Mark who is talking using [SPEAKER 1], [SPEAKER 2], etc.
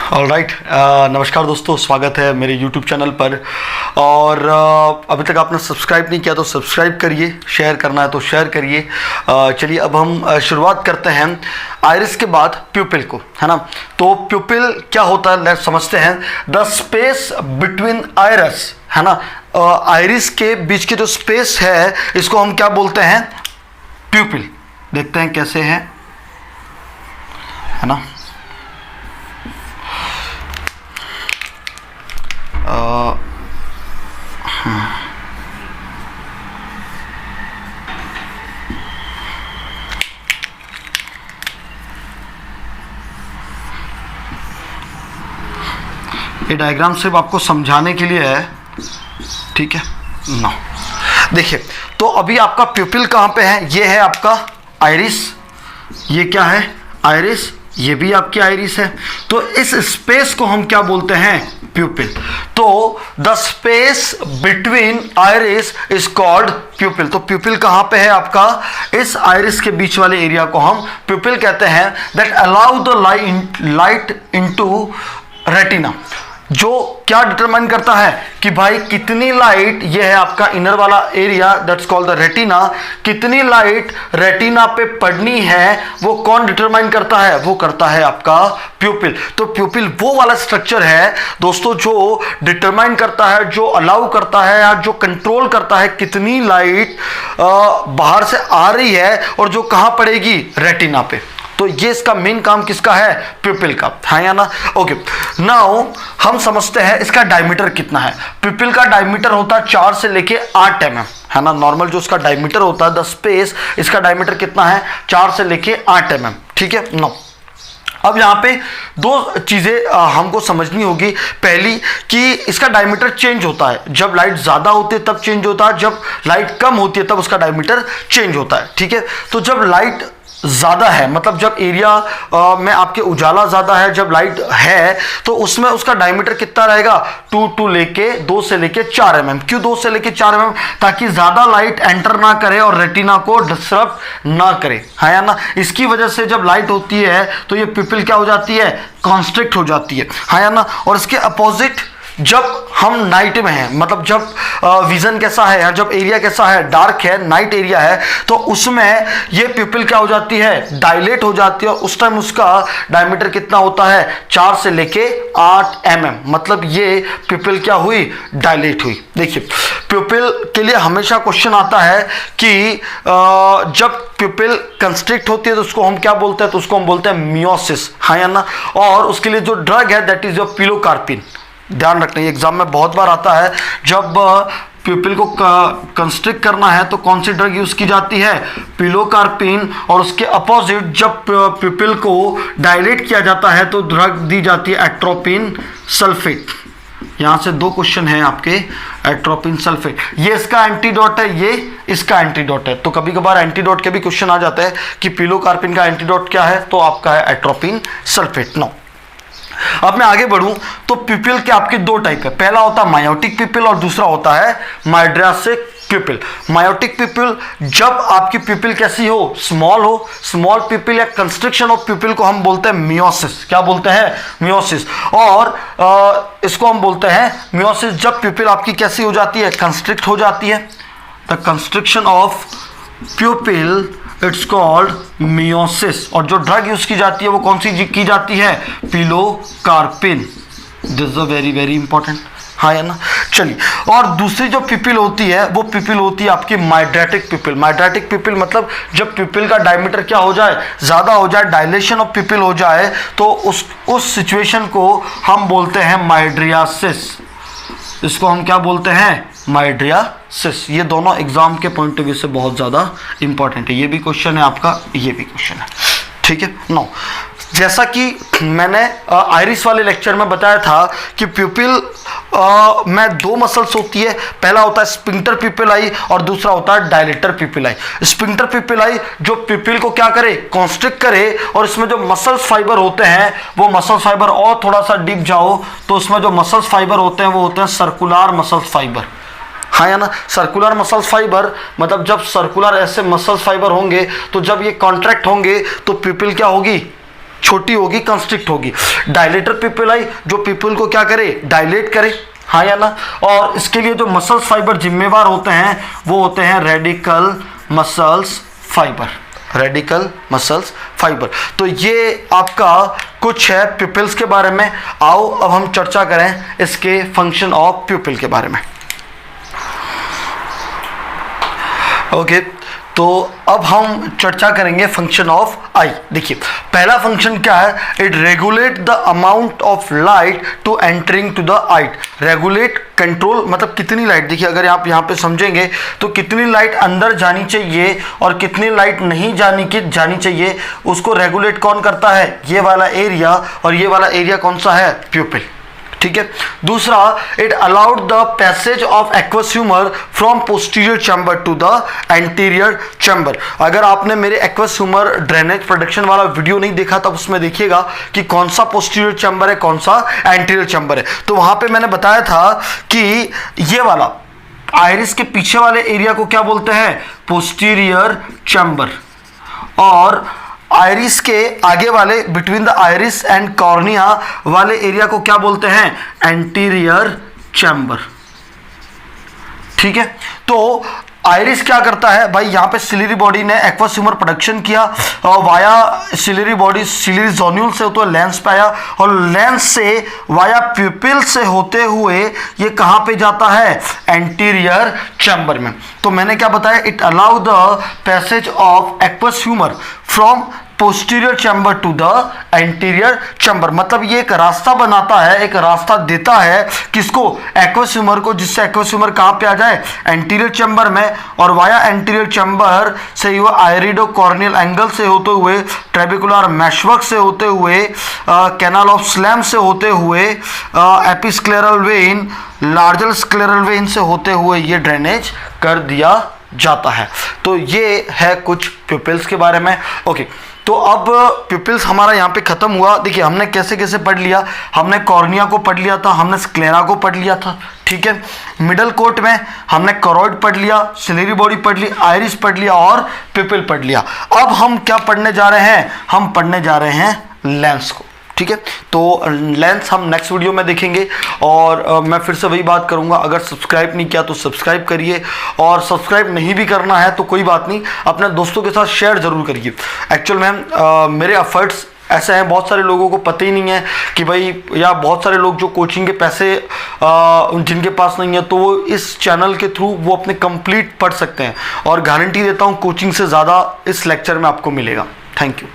[SPEAKER 1] Alright, नमस्कार दोस्तों, स्वागत है मेरे YouTube चैनल पर। और अभी तक आपने सब्सक्राइब नहीं किया तो सब्सक्राइब करिए, शेयर करना है तो शेयर करिए। चलिए अब हम शुरुआत करते हैं आइरिस के बाद प्यूपिल को, है ना। तो प्यूपिल क्या होता है लेट्स समझते हैं। द स्पेस बिटवीन आइरिस, है ना, आइरिस के बीच के जो स्पेस है इसको हम क्या बोलते हैं, प्यूपिल। देखते हैं कैसे है ना। ये डायग्राम सिर्फ आपको समझाने के लिए है, ठीक है ना। देखिए तो अभी आपका प्यूपिल कहाँ पे है, ये है आपका आइरिस, ये क्या है आइरिस, ये भी आपकी आइरिस है। तो इस स्पेस को हम क्या बोलते हैं, प्यूपिल। तो the space between iris is called प्यूपिल। तो प्यूपिल कहां पे है आपका, इस आइरिस के बीच वाले एरिया को हम प्यूपिल कहते हैं। That allow the light into retina, जो क्या डिटरमाइन करता है कि भाई कितनी लाइट, ये है आपका इनर वाला area that's called the retina, कितनी लाइट रेटिना पे पड़नी है वो कौन डिटरमाइन करता है, वो करता है आपका प्यूपिल। तो प्यूपिल वो वाला स्ट्रक्चर है दोस्तों जो डिटरमाइन करता है, जो अलाउ करता है या जो कंट्रोल करता है कितनी लाइट बाहर से आ रही है और जो कहां पड़ेगी, रेटिना पे। तो ये इसका मेन काम किसका है, प्यूपिल का, है या ना। ओके, नाउ हम समझते हैं इसका डायमीटर कितना है। प्यूपिल का डायमीटर होता है 4 से लेके 8 mm, है ना। नॉर्मल जो इसका डायमीटर होता है द स्पेस, इसका डायमीटर कितना है, 4 से लेके 8 mm, ठीक है। नो, अब यहाँ पे दो चीजें हमको समझनी होगी। पहली कि इसका डायमीटर चेंज होता है, जब लाइट ज्यादा होती है तब चेंज होता है, जब लाइट कम होती है तब उसका डायमीटर चेंज होता है, ठीक है। तो जब लाइट ज्यादा है, मतलब जब एरिया में आपके उजाला ज्यादा है, जब लाइट है तो उसमें उसका डायमीटर कितना रहेगा, 2 से लेके 4 mm। क्यों 2 से लेके 4 mm, ताकि ज्यादा लाइट एंटर ना करे और रेटिना को डिस्टर्ब ना करे, है या ना। इसकी वजह से जब लाइट होती है तो ये प्यूपिल क्या हो जाती है, कॉन्स्ट्रिक्ट हो जाती है या ना। और इसके अपोजिट जब हम नाइट में हैं, मतलब जब विजन कैसा है या जब एरिया कैसा है, डार्क है, नाइट एरिया है, तो उसमें ये प्यूपिल क्या हो जाती है, डायलेट हो जाती है। और उस टाइम उसका डायमीटर कितना होता है, 4 से लेके 8 mm, मतलब ये प्यूपिल क्या हुई, डायलेट हुई। देखिए प्यूपिल के लिए हमेशा क्वेश्चन आता है कि जब प्यूपिल कंस्ट्रिक्ट होती है तो उसको हम क्या बोलते हैं, तो उसको हम बोलते हैं मियोसिस, हाँ या ना। और उसके लिए जो ड्रग है दैट इज योर पिलोकार्पिन। ध्यान रखना, ये एग्जाम में बहुत बार आता है, जब प्यूपिल को कंस्ट्रिक्ट करना है तो कौन सी ड्रग यूज की जाती है, पिलोकार्पिन। और उसके अपोजिट जब प्यूपिल को डायलेट किया जाता है तो ड्रग दी जाती है एट्रोपिन सल्फेट। यहां से 2 क्वेश्चन हैं आपके, एट्रोपिन सल्फेट, ये इसका एंटीडोट है, ये इसका एंटीडोट है। तो कभी कभार एंटीडोट के भी क्वेश्चन आ जाते हैं कि पिलोकार्पिन का एंटीडोट क्या है, तो आपका है एट्रोपिन सल्फेट। नो, अब मैं आगे बढ़ूं तो प्यूपिल के आपके 2 टाइप है। पहला होता है मायोटिक प्यूपिल और दूसरा होता है माइड्रासिक प्यूपिल। मायोटिक प्यूपिल, जब आपकी प्यूपिल कैसी हो, स्मॉल प्यूपिल या कंस्ट्रिक्शन ऑफ प्यूपिल को हम बोलते हैं मियोसिस। क्या बोलते हैं, मियोसिस। और इसको हम बोलते हैं मियोसिस जब प्यूपिल आपकी कैसी हो जाती है, कंस्ट्रिक्ट हो जाती है। The constriction of प्यूपिल it's called meiosis. और जो ड्रग यूज की जाती है वो कौन सी की जाती है, pilocarpine. This is very very important, हाँ या ना। चलिए, और दूसरी जो प्यूपिल होती है वो प्यूपिल होती है आपकी माइड्रेटिक प्यूपिल। माइड्रेटिक प्यूपिल मतलब जब प्यूपिल का डायमीटर क्या हो जाए, ज्यादा हो जाए, डायलेशन ऑफ प्यूपिल हो जाए, तो उस सिचुएशन को हम बोलते हैं माइड्रियासिस। इसको हम क्या बोलते हैं, माइड्रियासिस। ये दोनों एग्जाम के पॉइंट ऑफ व्यू से बहुत ज्यादा इंपॉर्टेंट है। ये भी क्वेश्चन है आपका, ये भी क्वेश्चन है, ठीक है। नो, जैसा कि मैंने आइरिस वाले लेक्चर में बताया था कि प्यूपिल में 2 मसल्स होती है। पहला होता है स्फिंक्टर प्यूपिलाई और दूसरा होता है डायलेटर प्यूपिलाई। स्फिंक्टर प्यूपिलाई जो प्यूपिल को क्या करे, कॉन्स्ट्रिक्ट करे। और इसमें जो मसल्स फाइबर होते हैं वो मसल फाइबर, और थोड़ा सा डीप जाओ तो उसमें जो मसल्स फाइबर होते हैं वो होते हैं सर्कुलर मसल्स फाइबर, हाँ या ना। सर्कुलर मसल्स फाइबर मतलब जब सर्कुलर ऐसे मसल्स फाइबर होंगे तो जब ये कॉन्ट्रैक्ट होंगे तो प्यूपिल क्या होगी, छोटी होगी, कंस्ट्रिक्ट होगी। डायलेटर पिपिलाई जो पिपिल को क्या करे, डायलेट करे, हाँ या ना। और इसके लिए जो मसल्स फाइबर जिम्मेवार होते हैं वो होते हैं radical muscles fibre, radical muscles fibre. तो ये आपका कुछ है प्यूपिल्स के बारे में। आओ अब हम चर्चा करें इसके फंक्शन ऑफ प्यूपिल के बारे में। ओके, तो अब हम चर्चा करेंगे फंक्शन ऑफ आई। देखिए पहला फंक्शन क्या है, it regulate the amount of light to entering to the eye. Regulate, control, मतलब कितनी लाइट, देखिए अगर आप यहाँ पे समझेंगे तो कितनी लाइट अंदर जानी चाहिए और कितनी लाइट नहीं जानी चाहिए, उसको रेगुलेट कौन करता है, ये वाला एरिया। और ये वाला एरिया कौन सा है, प्यूपिल, ठीक है। दूसरा, it allowed the passage of aqueous humour from posterior chamber to the anterior chamber. अगर आपने मेरे एक्वस ह्यूमर ड्रेनेज प्रोडक्शन वाला वीडियो नहीं देखा तब उसमें देखिएगा कि कौन सा पोस्टीरियर चैम्बर है, कौन सा एंटीरियर चैम्बर है। तो वहां पे मैंने बताया था कि ये वाला आइरिस के पीछे वाले एरिया को क्या बोलते हैं, पोस्टीरियर चैम्बर, और आइरिस के आगे वाले between the iris and cornea वाले एरिया को क्या बोलते हैं, एंटीरियर चैम्बर, ठीक है। तो आइरिस क्या करता है भाई, यहाँ पे सिलियरी बॉडी ने एक्वस ह्यूमर प्रोडक्शन किया और वाया सिलियरी बॉडी, सिलियरी जोन्यूल से होते हुए लेंस पे आया और लेंस से वाया प्यूपिल से होते हुए ये कहाँ पे जाता है, एंटीरियर चैम्बर में। तो मैंने क्या बताया, it allow the passage of aqueous humour from posterior chamber to the anterior chamber, मतलब ये एक रास्ता बनाता है, एक रास्ता देता है किसको, एक्वस ह्यूमर को, जिससे एक्वस ह्यूमर कहाँ पे आ जाए, एंटीरियर चैम्बर में। और वाया एंटीरियर चैम्बर से ये आयरिडो कॉर्नियल एंगल से होते हुए, ट्रेबिकुलर मैशवर्क से होते हुए, कैनाल ऑफ स्लैम से होते हुए, एपिस्क्लेरल वेन, लार्जर स्क्लेरल वेन से होते हुए ये ड्रेनेज कर दिया जाता है। तो ये है कुछ प्यूपिल्स के बारे में। ओके, तो अब प्यूपिल्स हमारा यहाँ पे खत्म हुआ। देखिए हमने कैसे कैसे पढ़ लिया, हमने कॉर्निया को पढ़ लिया था, हमने स्क्लेरा को पढ़ लिया था, ठीक है। मिडल कोर्ट में हमने कॉरोइड पढ़ लिया, सिलियरी बॉडी पढ़ ली, आइरिस पढ़ लिया और प्यूपिल पढ़ लिया। अब हम क्या पढ़ने जा रहे हैं, हम पढ़ने जा रहे हैं लेंस को, ठीक है। तो लेंस हम नेक्स्ट वीडियो में देखेंगे। और मैं फिर से वही बात करूंगा, अगर सब्सक्राइब नहीं किया तो सब्सक्राइब करिए, और सब्सक्राइब नहीं भी करना है तो कोई बात नहीं, अपने दोस्तों के साथ शेयर जरूर करिए। एक्चुअल में मेरे एफर्ट्स ऐसे हैं, बहुत सारे लोगों को पता ही नहीं है कि भाई, या बहुत सारे लोग जो कोचिंग के पैसे जिनके पास नहीं है तो वो इस चैनल के थ्रू वो अपने कंप्लीट पढ़ सकते हैं, और गारंटी देता हूँ कोचिंग से ज़्यादा इस लेक्चर में आपको मिलेगा। Thank you.